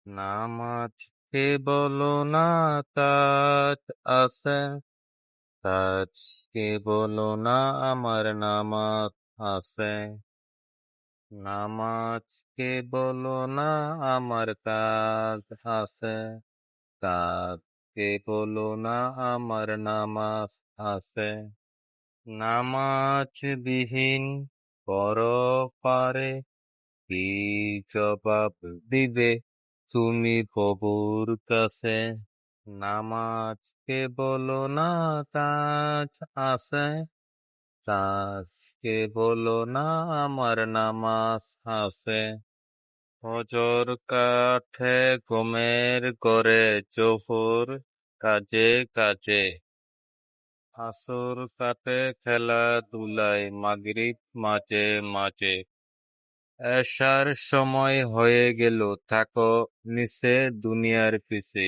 নামাজ কেবল না কাজ আছে, কাজ কেবল না আমার নামাজ আছে। নামাজ কেবল না আমার কাজ আছে, কাজ কেবল না আমার নামাজ আছে। নামাজ বিহীন পরপারে কি জবাব দিবে তুমি প্রভুর কাছে? নামাজ কেবল না কাজ আছে, কাজ কেবল না আমার নামাজ আছে। ফজর কাটে ঘুমের ঘরে জোহর কাজে কাজে, আসর কাটে খেলাধুলায় মাগরিব মাঝে মাঝে। এশার সময় হয়ে গেল থাকো নিচে দুনিয়ার পিছে।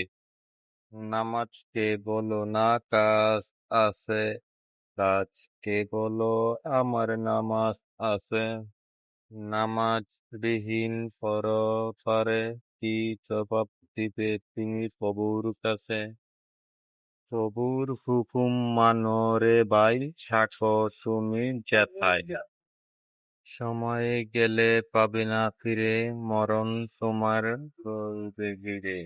নামাজ কেবল না কাজ আছে, কাজ কেবল আমার নামাজ আছে। নামাজ বিহীন পরপারে কি জবাব দিবে তুমি প্রভুর কাছে? প্রভুর হুকুম মানো রে ভাই, থাকো তুমি যেথায়। সময় গেলে পাবে না ফিরে, মরণ তোমার রইবে ঘিরে।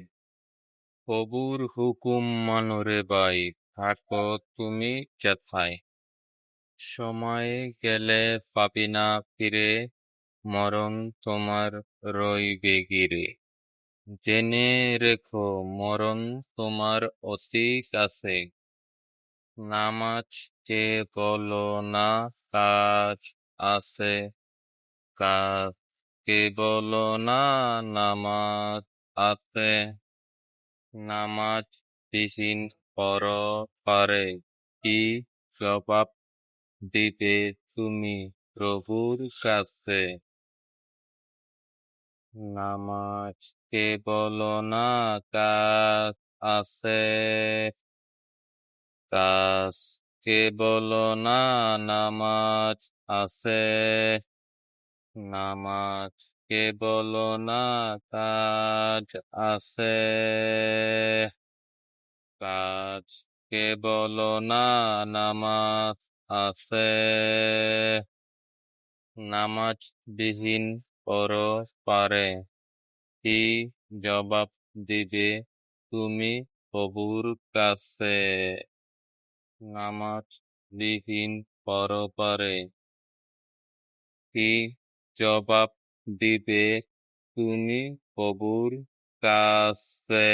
প্রভুর হুকুম মানো রে ভাই, থাকো তুমি যেথায়। সময় গেলে পাবি না ফিরে, মরণ তোমার রইবে ঘিরে। জেনে রেখো মরণ তোমার অতি কাছে। নামাজ কেবল না কাজ আছে, কাজ কেবল না নামাজ আছে। নামাজ বিহীন পরপারে কি জবাব দিবে তুমি প্রভুর কাছে? নামাজ কেবল না কাজ আছে, কাজ কেবল না নামাজ আছে। নামাজ কেবল না কাজ আছে, কাজ কেবল না নামাজ আছে। নামাজ বিহীন পরপারে কি জবাব দিবে তুমি প্রভুর কাছে? নামাজ বিহীন পরপারে কি জবাব দিবে তুমি প্রভুর কাছে?